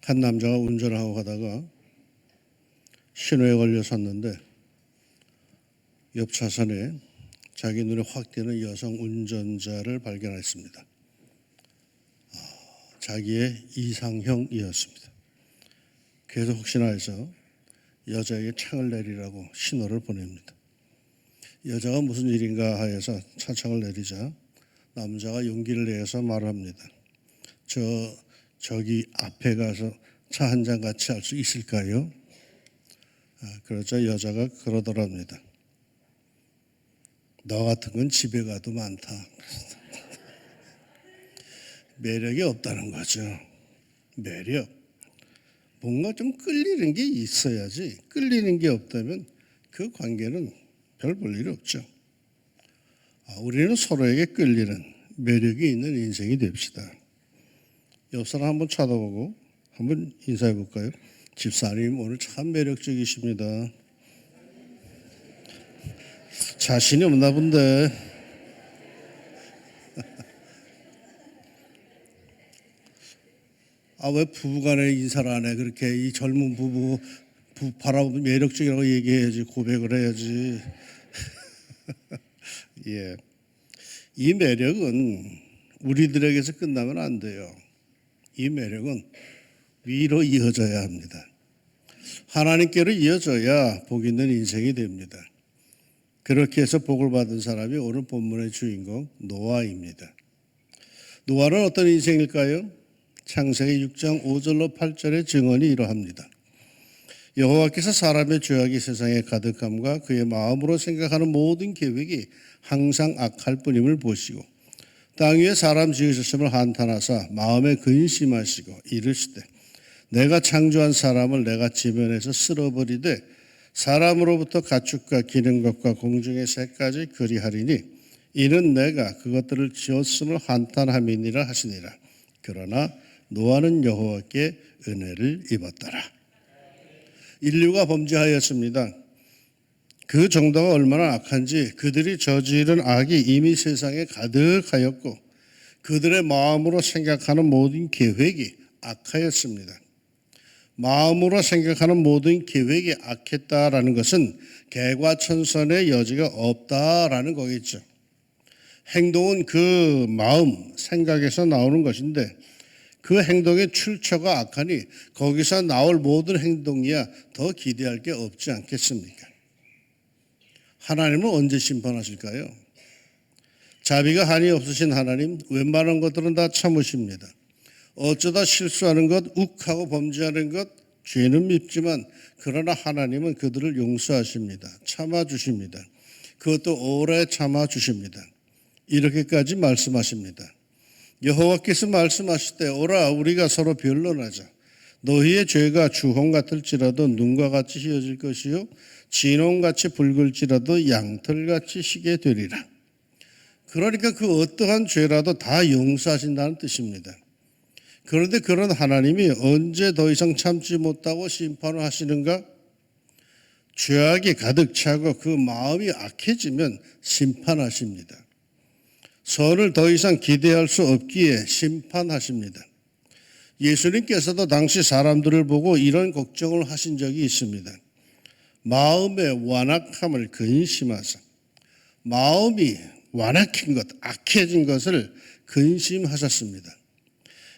한 남자가 운전을 하고 가다가 신호에 걸려 섰는데 옆 차선에 자기 눈에 확 띄는 여성 운전자를 발견했습니다. 자기의 이상형이었습니다. 그래서 혹시나 해서 여자에게 창을 내리라고 신호를 보냅니다. 여자가 무슨 일인가 하여서 차창을 내리자 남자가 용기를 내서 말합니다. 저기 앞에 가서 차 한 잔 같이 할 수 있을까요? 그러자 여자가 그러더랍니다. 너 같은 건 집에 가도 많다. 매력이 없다는 거죠. 매력. 뭔가 좀 끌리는 게 있어야지. 끌리는 게 없다면 그 관계는 별 볼 일이 없죠. 우리는 서로에게 끌리는 매력이 있는 인생이 됩시다. 옆 사람 한번 쳐다보고 한번 인사해 볼까요? 집사님 오늘 참 매력적이십니다. 자신이 없나 본데. 왜 부부간에 인사를 안 해? 그렇게 이 젊은 부부 바라보면 매력적이라고 얘기해야지, 고백을 해야지. 예. 이 매력은 우리들에게서 끝나면 안 돼요. 이 매력은 위로 이어져야 합니다. 하나님께로 이어져야 복 있는 인생이 됩니다. 그렇게 해서 복을 받은 사람이 오늘 본문의 주인공 노아입니다. 노아는 어떤 인생일까요? 창세기 6장 5절로 8절의 증언이 이러합니다. 여호와께서 사람의 죄악이 세상에 가득함과 그의 마음으로 생각하는 모든 계획이 항상 악할 뿐임을 보시고 땅 위에 사람 지으셨음을 한탄하사 마음에 근심하시고 이르시되 내가 창조한 사람을 내가 지면에서 쓸어버리되 사람으로부터 가축과 기는 것과 공중의 새까지 그리하리니 이는 내가 그것들을 지었음을 한탄함이니라 하시니라. 그러나 노아는 여호와께 은혜를 입었더라. 인류가 범죄하였습니다. 그 정도가 얼마나 악한지 그들이 저지른 악이 이미 세상에 가득하였고 그들의 마음으로 생각하는 모든 계획이 악하였습니다. 마음으로 생각하는 모든 계획이 악했다라는 것은 개과천선의 여지가 없다라는 거겠죠. 행동은 그 마음, 생각에서 나오는 것인데 그 행동의 출처가 악하니 거기서 나올 모든 행동이야 더 기대할 게 없지 않겠습니까? 하나님은 언제 심판하실까요? 자비가 한이 없으신 하나님, 웬만한 것들은 다 참으십니다. 어쩌다 실수하는 것, 욱하고 범죄하는 것, 죄는 밉지만 그러나 하나님은 그들을 용서하십니다. 참아주십니다. 그것도 오래 참아주십니다. 이렇게까지 말씀하십니다. 여호와께서 말씀하실 때 오라 우리가 서로 변론하자. 너희의 죄가 주홍 같을지라도 눈과 같이 희어질 것이요 진홍같이 붉을지라도 양털같이 희게 되리라. 그러니까 그 어떠한 죄라도 다 용서하신다는 뜻입니다. 그런데 그런 하나님이 언제 더 이상 참지 못하고 심판을 하시는가? 죄악이 가득 차고 그 마음이 악해지면 심판하십니다. 선을 더 이상 기대할 수 없기에 심판하십니다. 예수님께서도 당시 사람들을 보고 이런 걱정을 하신 적이 있습니다. 마음의 완악함을 근심하사 마음이 완악한 것, 악해진 것을 근심하셨습니다.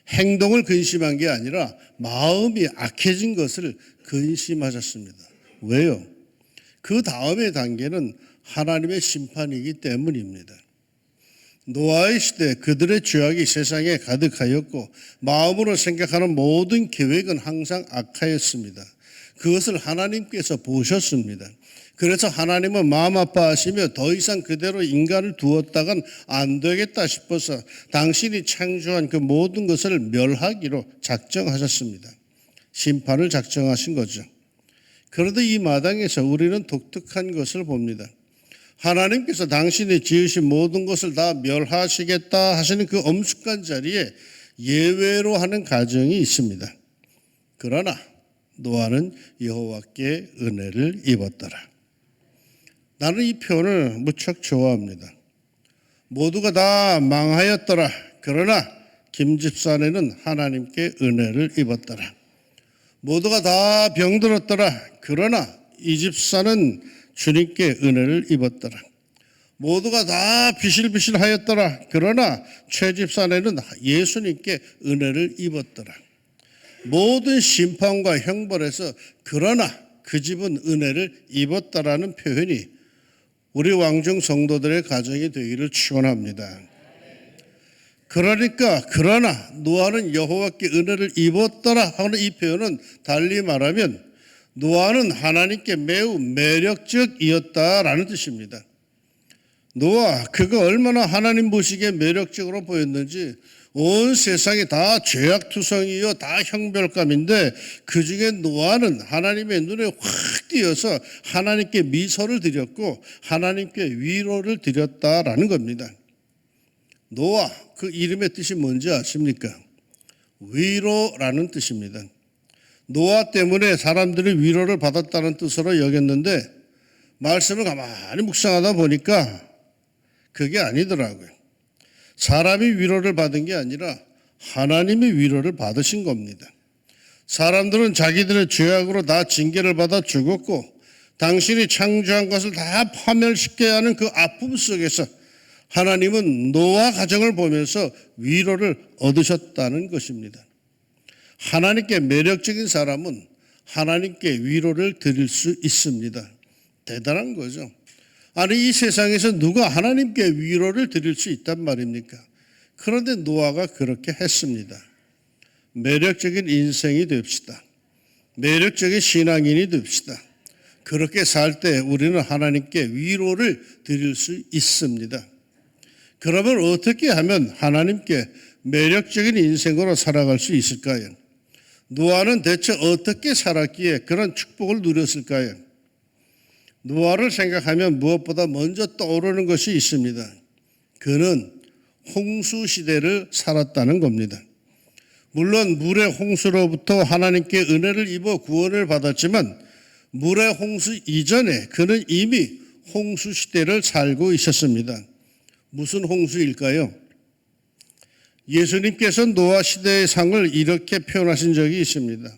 행동을 근심한 게 아니라 마음이 악해진 것을 근심하셨습니다. 왜요? 그 다음의 단계는 하나님의 심판이기 때문입니다. 노아의 시대 그들의 죄악이 세상에 가득하였고 마음으로 생각하는 모든 계획은 항상 악하였습니다. 그것을 하나님께서 보셨습니다. 그래서 하나님은 마음 아파하시며 더 이상 그대로 인간을 두었다간 안 되겠다 싶어서 당신이 창조한 그 모든 것을 멸하기로 작정하셨습니다. 심판을 작정하신 거죠. 그런데 이 마당에서 우리는 독특한 것을 봅니다. 하나님께서 당신이 지으신 모든 것을 다 멸하시겠다 하시는 그 엄숙한 자리에 예외로 하는 가정이 있습니다. 그러나 노아는 여호와께 은혜를 입었더라. 나는 이 표현을 무척 좋아합니다. 모두가 다 망하였더라. 그러나 김 집사네는 하나님께 은혜를 입었더라. 모두가 다 병들었더라. 그러나 이 집사는 주님께 은혜를 입었더라. 모두가 다 비실비실하였더라. 그러나 최 집사네는 예수님께 은혜를 입었더라. 모든 심판과 형벌에서 그러나 그 집은 은혜를 입었다라는 표현이 우리 왕중 성도들의 가정이 되기를 축원합니다. 그러나 노아는 여호와께 은혜를 입었더라 하는 이 표현은 달리 말하면 노아는 하나님께 매우 매력적이었다라는 뜻입니다. 노아 그가 얼마나 하나님 보시기에 매력적으로 보였는지 온 세상이 다 죄악투성이요 다 형별감인데 그중에 노아는 하나님의 눈에 확 띄어서 하나님께 미소를 드렸고 하나님께 위로를 드렸다라는 겁니다. 노아 그 이름의 뜻이 뭔지 아십니까? 위로라는 뜻입니다. 노아 때문에 사람들이 위로를 받았다는 뜻으로 여겼는데 말씀을 가만히 묵상하다 보니까 그게 아니더라고요. 사람이 위로를 받은 게 아니라 하나님이 위로를 받으신 겁니다. 사람들은 자기들의 죄악으로 다 징계를 받아 죽었고 당신이 창조한 것을 다 파멸시켜야 하는 그 아픔 속에서 하나님은 노아 가정을 보면서 위로를 얻으셨다는 것입니다. 하나님께 매력적인 사람은 하나님께 위로를 드릴 수 있습니다. 대단한 거죠. 아니 이 세상에서 누가 하나님께 위로를 드릴 수 있단 말입니까? 그런데 노아가 그렇게 했습니다. 매력적인 인생이 됩시다. 매력적인 신앙인이 됩시다. 그렇게 살 때 우리는 하나님께 위로를 드릴 수 있습니다. 그러면 어떻게 하면 하나님께 매력적인 인생으로 살아갈 수 있을까요? 노아는 대체 어떻게 살았기에 그런 축복을 누렸을까요? 노아를 생각하면 무엇보다 먼저 떠오르는 것이 있습니다. 그는 홍수 시대를 살았다는 겁니다. 물론 물의 홍수로부터 하나님께 은혜를 입어 구원을 받았지만 물의 홍수 이전에 그는 이미 홍수 시대를 살고 있었습니다. 무슨 홍수일까요? 예수님께서 노아 시대의 상을 이렇게 표현하신 적이 있습니다.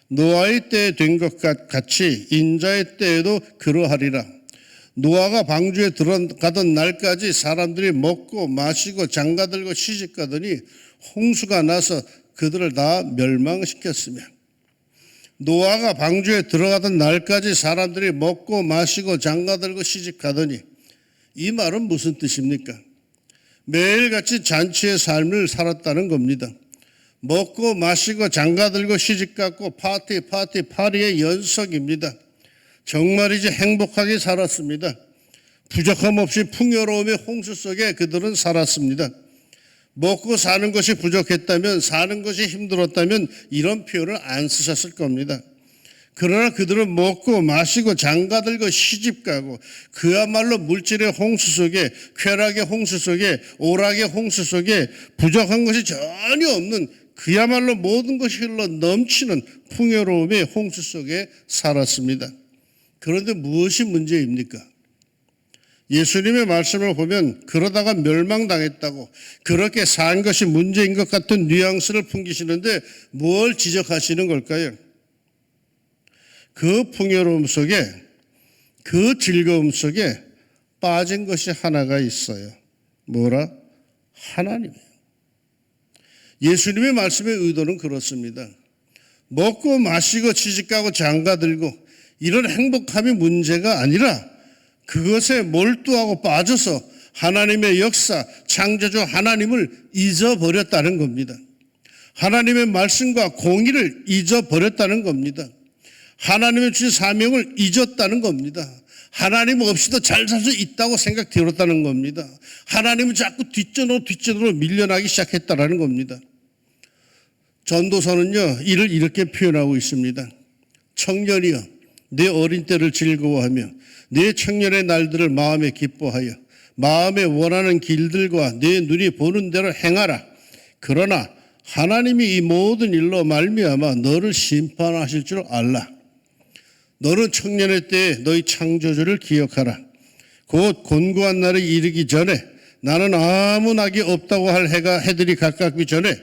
노아의 때에 된 것 같이 인자의 때에도 그러하리라. 노아가 방주에 들어가던 날까지 사람들이 먹고 마시고 장가들고 시집가더니 홍수가 나서 그들을 다 멸망시켰으며 노아가 방주에 들어가던 날까지 사람들이 먹고 마시고 장가들고 시집가더니 이 말은 무슨 뜻입니까? 매일같이 잔치의 삶을 살았다는 겁니다. 먹고 마시고 장가들고 시집갔고 파리의 연속입니다. 정말이지 행복하게 살았습니다. 부족함 없이 풍요로움의 홍수 속에 그들은 살았습니다. 먹고 사는 것이 부족했다면 사는 것이 힘들었다면 이런 표현을 안 쓰셨을 겁니다. 그러나 그들은 먹고 마시고 장가들고 시집가고 그야말로 물질의 홍수 속에 쾌락의 홍수 속에 오락의 홍수 속에 부족한 것이 전혀 없는 그야말로 모든 것이 흘러 넘치는 풍요로움의 홍수 속에 살았습니다. 그런데 무엇이 문제입니까? 예수님의 말씀을 보면 그러다가 멸망당했다고 그렇게 산 것이 문제인 것 같은 뉘앙스를 풍기시는데 뭘 지적하시는 걸까요? 그 풍요로움 속에 그 즐거움 속에 빠진 것이 하나가 있어요. 뭐라? 하나님이에요. 예수님의 말씀의 의도는 그렇습니다. 먹고 마시고 시집가고 장가들고 이런 행복함이 문제가 아니라 그것에 몰두하고 빠져서 하나님의 역사, 창조주 하나님을 잊어버렸다는 겁니다. 하나님의 말씀과 공의를 잊어버렸다는 겁니다. 하나님의 주신 사명을 잊었다는 겁니다. 하나님 없이도 잘 살 수 있다고 생각되었다는 겁니다. 하나님은 자꾸 뒷전으로 밀려나기 시작했다는 겁니다. 전도서는요, 이를 이렇게 표현하고 있습니다. 청년이여, 내 어린 때를 즐거워하며 내 청년의 날들을 마음에 기뻐하여 마음에 원하는 길들과 내 눈이 보는 대로 행하라. 그러나 하나님이 이 모든 일로 말미암아 너를 심판하실 줄 알라. 너는 청년의 때에 너희 창조주를 기억하라. 곧 곤고한 날이 이르기 전에 나는 아무 낙이 없다고 할 해들이 가깝기 전에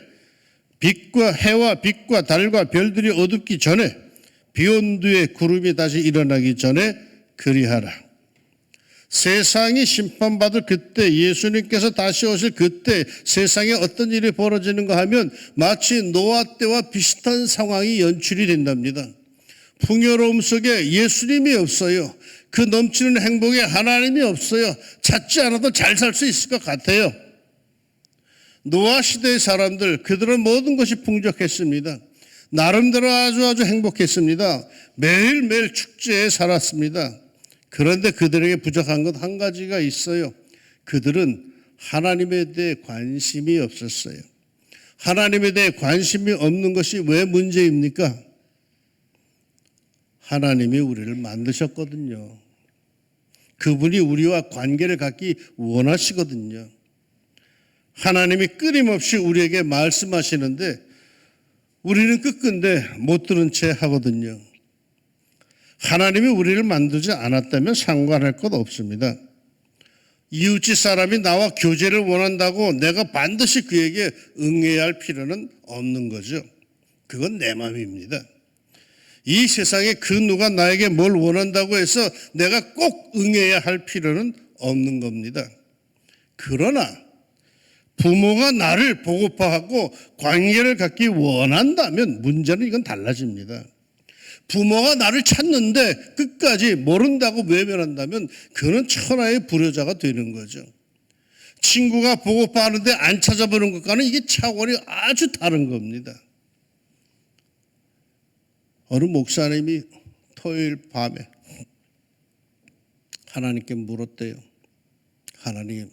빛과 해와 빛과 달과 별들이 어둡기 전에 비온 뒤에 구름이 다시 일어나기 전에 그리하라. 세상이 심판받을 그때, 예수님께서 다시 오실 그때 세상에 어떤 일이 벌어지는가 하면 마치 노아 때와 비슷한 상황이 연출이 된답니다. 풍요로움 속에 예수님이 없어요. 그 넘치는 행복에 하나님이 없어요. 찾지 않아도 잘 살 수 있을 것 같아요. 노아 시대의 사람들, 그들은 모든 것이 풍족했습니다. 나름대로 아주 행복했습니다. 매일매일 축제에 살았습니다. 그런데 그들에게 부족한 것 한 가지가 있어요. 그들은 하나님에 대해 관심이 없었어요. 하나님에 대해 관심이 없는 것이 왜 문제입니까? 하나님이 우리를 만드셨거든요. 그분이 우리와 관계를 갖기 원하시거든요. 하나님이 끊임없이 우리에게 말씀하시는데 우리는 끄끈대 못 들은 채 하거든요. 하나님이 우리를 만들지 않았다면 상관할 것 없습니다. 이웃집 사람이 나와 교제를 원한다고 내가 반드시 그에게 응해야 할 필요는 없는 거죠. 그건 내 마음입니다. 이 세상에 그 누가 나에게 뭘 원한다고 해서 내가 꼭 응해야 할 필요는 없는 겁니다. 그러나 부모가 나를 보고파하고 관계를 갖기 원한다면 문제는 이건 달라집니다. 부모가 나를 찾는데 끝까지 모른다고 외면한다면 그는 천하의 불효자가 되는 거죠. 친구가 보고파하는데 안 찾아보는 것과는 이게 차원이 아주 다른 겁니다. 어느 목사님이 토요일 밤에 하나님께 물었대요. 하나님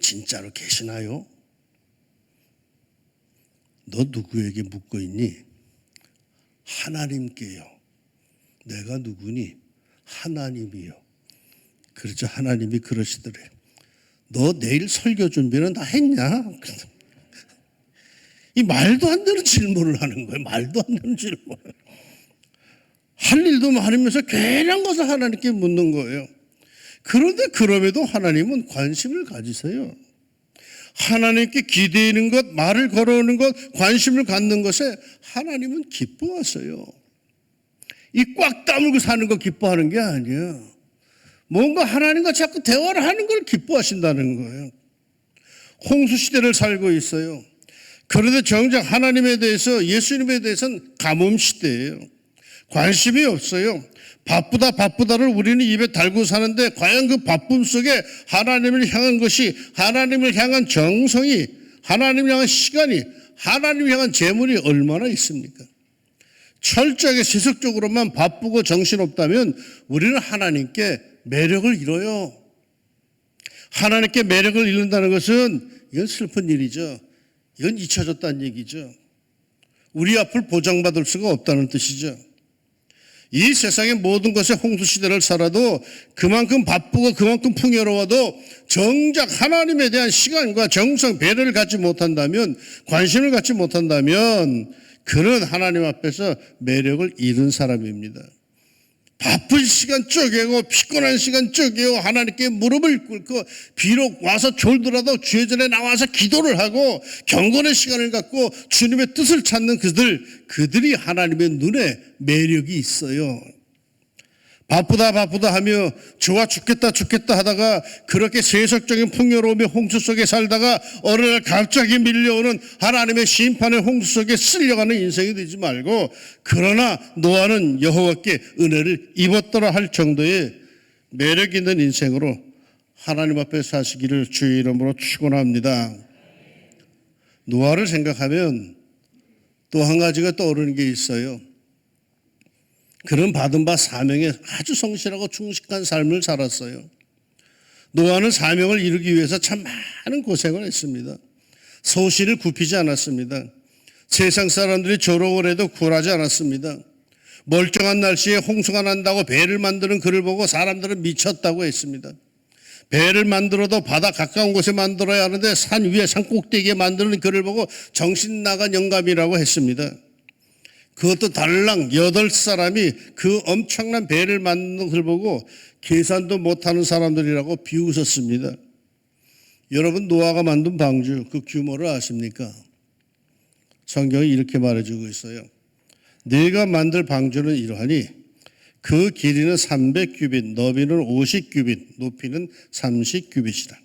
진짜로 계시나요? 너 누구에게 묻고 있니? 하나님께요. 내가 누구니? 하나님이요. 그렇죠. 하나님이 그러시더래. 너 내일 설교 준비는 다 했냐? 이 말도 안 되는 질문을 하는 거예요. 말도 안 되는 질문. 할 일도 많으면서 괜한 것을 하나님께 묻는 거예요. 그런데 그럼에도 하나님은 관심을 가지세요. 하나님께 기대는 것, 말을 걸어오는 것, 관심을 갖는 것에 하나님은 기뻐하세요. 이 꽉 다물고 사는 거 기뻐하는 게 아니에요. 뭔가 하나님과 자꾸 대화를 하는 걸 기뻐하신다는 거예요. 홍수 시대를 살고 있어요. 그런데 정작 하나님에 대해서, 예수님에 대해서는 가뭄 시대예요. 관심이 없어요. 바쁘다를 우리는 입에 달고 사는데 과연 그 바쁨 속에 하나님을 향한 것이, 하나님을 향한 정성이, 하나님을 향한 시간이, 하나님을 향한 재물이 얼마나 있습니까? 철저하게 세속적으로만 바쁘고 정신없다면 우리는 하나님께 매력을 잃어요. 하나님께 매력을 잃는다는 것은 이건 슬픈 일이죠. 이건 잊혀졌다는 얘기죠. 우리 앞을 보장받을 수가 없다는 뜻이죠. 이 세상의 모든 것에 홍수시대를 살아도 그만큼 바쁘고 그만큼 풍요로워도 정작 하나님에 대한 시간과 정성, 배려를 갖지 못한다면, 관심을 갖지 못한다면 그는 하나님 앞에서 매력을 잃은 사람입니다. 바쁜 시간 쪼개고 피곤한 시간 쪼개고 하나님께 무릎을 꿇고 비록 와서 졸더라도 주의 전에 나와서 기도를 하고 경건의 시간을 갖고 주님의 뜻을 찾는 그들이 하나님의 눈에 매력이 있어요. 바쁘다 하며 좋아 죽겠다 하다가 그렇게 세속적인 풍요로움의 홍수 속에 살다가 어느 날 갑자기 밀려오는 하나님의 심판의 홍수 속에 쓸려가는 인생이 되지 말고, 그러나 노아는 여호와께 은혜를 입었더라 할 정도의 매력 있는 인생으로 하나님 앞에 사시기를 주의 이름으로 축원합니다. 노아를 생각하면 또 한 가지가 떠오르는 게 있어요. 그는 받은 바 사명에 아주 성실하고 충실한 삶을 살았어요. 노아는 사명을 이루기 위해서 참 많은 고생을 했습니다. 소신을 굽히지 않았습니다. 세상 사람들이 조롱을 해도 굴하지 않았습니다. 멀쩡한 날씨에 홍수가 난다고 배를 만드는 그를 보고 사람들은 미쳤다고 했습니다. 배를 만들어도 바다 가까운 곳에 만들어야 하는데 산 위에 산 꼭대기에 만드는 그를 보고 정신 나간 영감이라고 했습니다. 그것도 달랑 8사람이 그 엄청난 배를 만드는 것을 보고 계산도 못하는 사람들이라고 비웃었습니다. 여러분, 노아가 만든 방주 그 규모를 아십니까? 성경이 이렇게 말해주고 있어요. 네가 만들 방주는 이러하니 그 길이는 300규빗, 너비는 50규빗, 높이는 30규빗이다.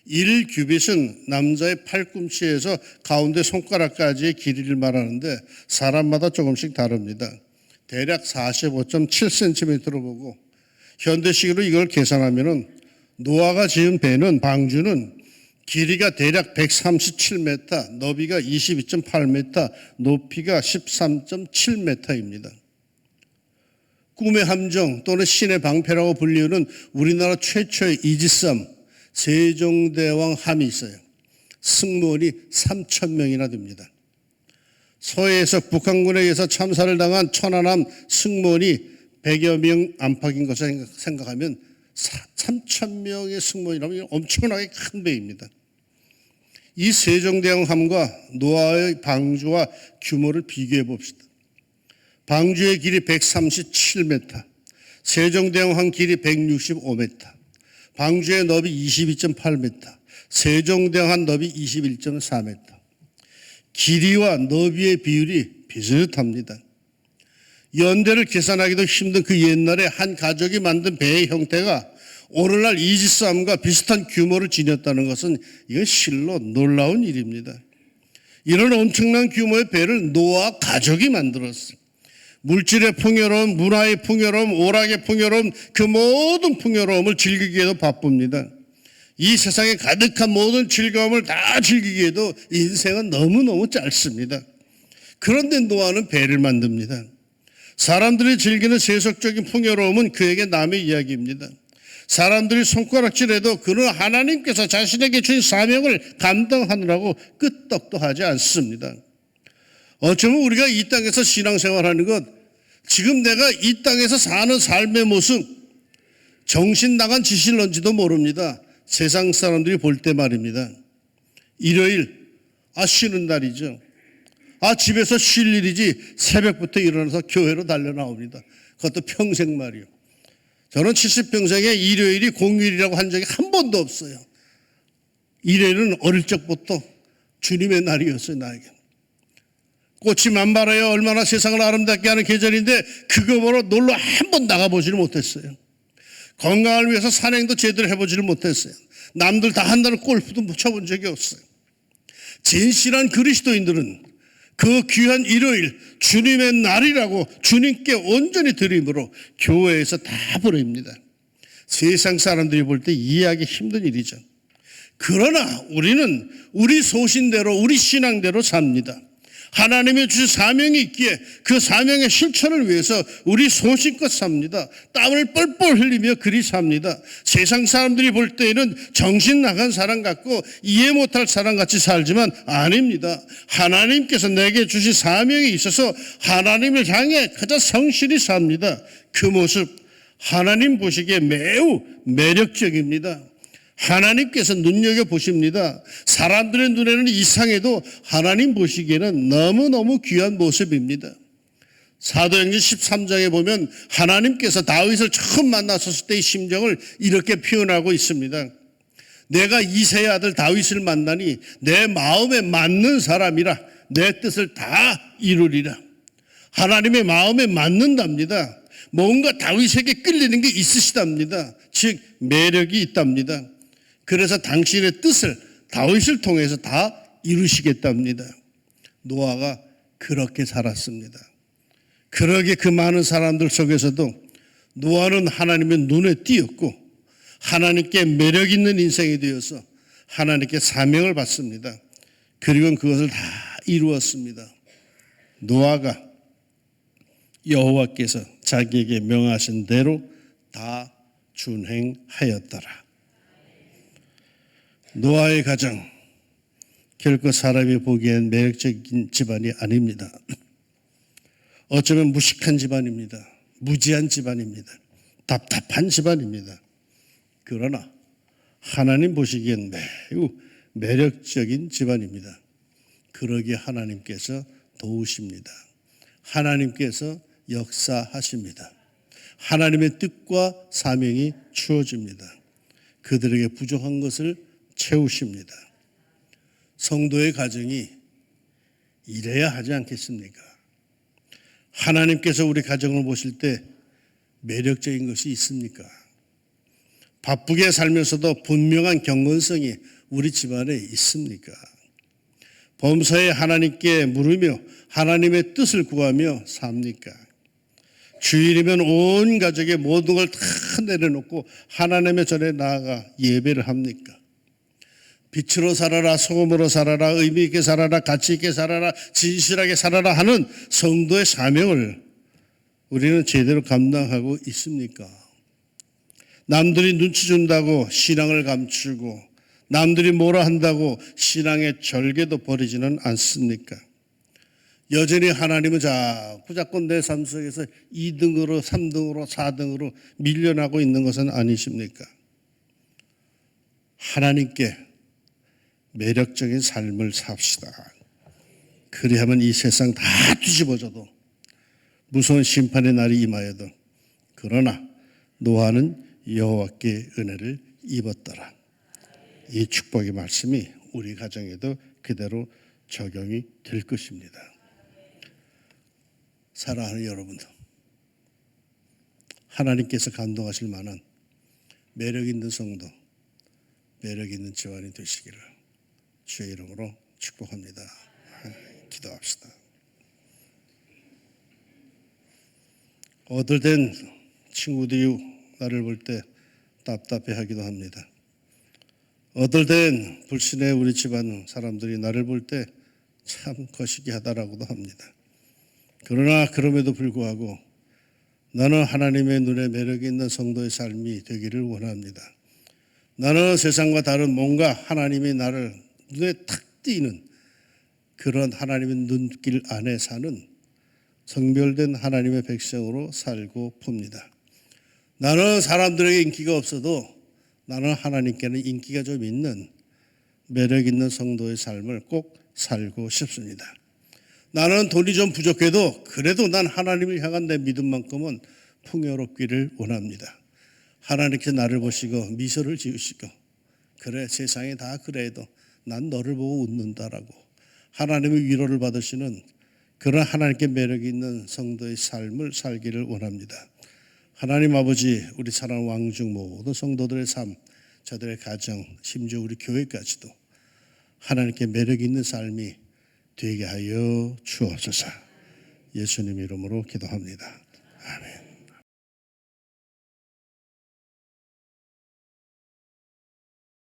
1규빗은 남자의 팔꿈치에서 가운데 손가락까지의 길이를 말하는데 사람마다 조금씩 다릅니다. 대략 45.7cm로 보고 현대식으로 이걸 계산하면은 노아가 지은 배는 방주는 길이가 대략 137m, 너비가 22.8m, 높이가 13.7m입니다. 꿈의 함정 또는 신의 방패라고 불리우는 우리나라 최초의 이지스함 세종대왕 함이 있어요. 승무원이 3,000명이나 됩니다. 서해에서 북한군에 의해서 참사를 당한 천안함 승무원이 100여 명 안팎인 것을 생각하면 3,000명의 승무원이라면 엄청나게 큰 배입니다. 이 세종대왕함과 노아의 방주와 규모를 비교해 봅시다. 방주의 길이 137m, 세종대왕함 길이 165m, 방주의 너비 22.8m, 세종대왕함 너비 21.4m. 길이와 너비의 비율이 비슷합니다. 연대를 계산하기도 힘든 그 옛날에 한 가족이 만든 배의 형태가 오늘날 이지스함과 비슷한 규모를 지녔다는 것은 이건 실로 놀라운 일입니다. 이런 엄청난 규모의 배를 노아 가족이 만들었어요. 물질의 풍요로움, 문화의 풍요로움, 오락의 풍요로움, 그 모든 풍요로움을 즐기기에도 바쁩니다. 이 세상에 가득한 모든 즐거움을 다 즐기기에도 인생은 너무너무 짧습니다. 그런데 노아는 배를 만듭니다. 사람들이 즐기는 세속적인 풍요로움은 그에게 남의 이야기입니다. 사람들이 손가락질해도 그는 하나님께서 자신에게 주신 사명을 감당하느라고 끄떡도 하지 않습니다. 어쩌면 우리가 이 땅에서 신앙생활하는 것, 지금 내가 이 땅에서 사는 삶의 모습, 정신 나간 짓일런지도 모릅니다. 세상 사람들이 볼 때 말입니다. 일요일, 쉬는 날이죠. 집에서 쉴 일이지 새벽부터 일어나서 교회로 달려 나옵니다. 그것도 평생 말이요. 저는 70평생에 일요일이 공휴일이라고 한 적이 한 번도 없어요. 일요일은 어릴 적부터 주님의 날이었어요, 나에게. 꽃이 만발하여 얼마나 세상을 아름답게 하는 계절인데 그거 보러 놀러 한 번 나가보지를 못했어요. 건강을 위해서 산행도 제대로 해보지를 못했어요. 남들 다 한다는 골프도 못 쳐본 적이 없어요. 진실한 그리스도인들은 그 귀한 일요일 주님의 날이라고 주님께 온전히 드림으로 교회에서 다 보냅니다. 세상 사람들이 볼 때 이해하기 힘든 일이죠. 그러나 우리는 우리 소신대로 우리 신앙대로 삽니다. 하나님의 주신 사명이 있기에 그 사명의 실천을 위해서 우리 소신껏 삽니다. 땀을 뻘뻘 흘리며 그리 삽니다. 세상 사람들이 볼 때에는 정신 나간 사람 같고 이해 못할 사람 같이 살지만 아닙니다. 하나님께서 내게 주신 사명이 있어서 하나님을 향해 가장 성실히 삽니다. 그 모습 하나님 보시기에 매우 매력적입니다. 하나님께서 눈여겨보십니다. 사람들의 눈에는 이상해도 하나님 보시기에는 너무너무 귀한 모습입니다. 사도행전 13장에 보면 하나님께서 다윗을 처음 만났을 때의 심정을 이렇게 표현하고 있습니다. 내가 이새의 아들 다윗을 만나니 내 마음에 맞는 사람이라 내 뜻을 다 이루리라. 하나님의 마음에 맞는답니다. 뭔가 다윗에게 끌리는 게 있으시답니다. 즉 매력이 있답니다. 그래서 당신의 뜻을 다윗을 통해서 다 이루시겠답니다. 노아가 그렇게 살았습니다. 그러게 그 많은 사람들 속에서도 노아는 하나님의 눈에 띄었고 하나님께 매력 있는 인생이 되어서 하나님께 사명을 받습니다. 그리고 그것을 다 이루었습니다. 노아가 여호와께서 자기에게 명하신 대로 다 준행하였더라. 노아의 가정 결코 사람이 보기엔 매력적인 집안이 아닙니다. 어쩌면 무식한 집안입니다. 무지한 집안입니다. 답답한 집안입니다. 그러나 하나님 보시기엔 매우 매력적인 집안입니다. 그러기에 하나님께서 도우십니다. 하나님께서 역사하십니다. 하나님의 뜻과 사명이 주어집니다. 그들에게 부족한 것을 채우십니다. 성도의 가정이 이래야 하지 않겠습니까? 하나님께서 우리 가정을 보실 때 매력적인 것이 있습니까? 바쁘게 살면서도 분명한 경건성이 우리 집안에 있습니까? 범사에 하나님께 물으며 하나님의 뜻을 구하며 삽니까? 주일이면 온 가족의 모든 걸 다 내려놓고 하나님의 전에 나아가 예배를 합니까? 빛으로 살아라, 소금으로 살아라, 의미 있게 살아라, 가치 있게 살아라, 진실하게 살아라 하는 성도의 사명을 우리는 제대로 감당하고 있습니까? 남들이 눈치 준다고 신앙을 감추고 남들이 뭐라 한다고 신앙의 절개도 버리지는 않습니까? 여전히 하나님은 자꾸 내 삶 속에서 2등으로 3등으로 4등으로 밀려나고 있는 것은 아니십니까? 하나님께 매력적인 삶을 삽시다. 그리하면 이 세상 다 뒤집어져도 무서운 심판의 날이 임하여도 그러나 노아는 여호와께 은혜를 입었더라. 이 축복의 말씀이 우리 가정에도 그대로 적용이 될 것입니다. 사랑하는 여러분들, 하나님께서 감동하실 만한 매력 있는 성도, 매력 있는 집안이 되시기를 주의 이름으로 축복합니다. 기도합시다. 어떨 친구들이 나를 볼 때 답답해하기도 합니다. 어떨 땐 불신의 우리 집안 사람들이 나를 볼 때 참 거시기하다라고도 합니다. 그러나 그럼에도 불구하고 나는 하나님의 눈에 매력 있는 성도의 삶이 되기를 원합니다. 나는 세상과 다른 뭔가 하나님이 나를 눈에 탁 띄는 그런 하나님의 눈길 안에 사는 성별된 하나님의 백성으로 살고 봅니다. 나는 사람들에게 인기가 없어도 나는 하나님께는 인기가 좀 있는 매력 있는 성도의 삶을 꼭 살고 싶습니다. 나는 돈이 좀 부족해도 그래도 난 하나님을 향한 내 믿음만큼은 풍요롭기를 원합니다. 하나님께서 나를 보시고 미소를 지으시고 그래 세상에 다 그래도 난 너를 보고 웃는다라고 하나님의 위로를 받으시는 그런 하나님께 매력 있는 성도의 삶을 살기를 원합니다. 하나님 아버지, 우리 사랑하는 왕중 모든 성도들의 삶, 저들의 가정, 심지어 우리 교회까지도 하나님께 매력 있는 삶이 되게 하여 주옵소서. 예수님 이름으로 기도합니다. 아멘.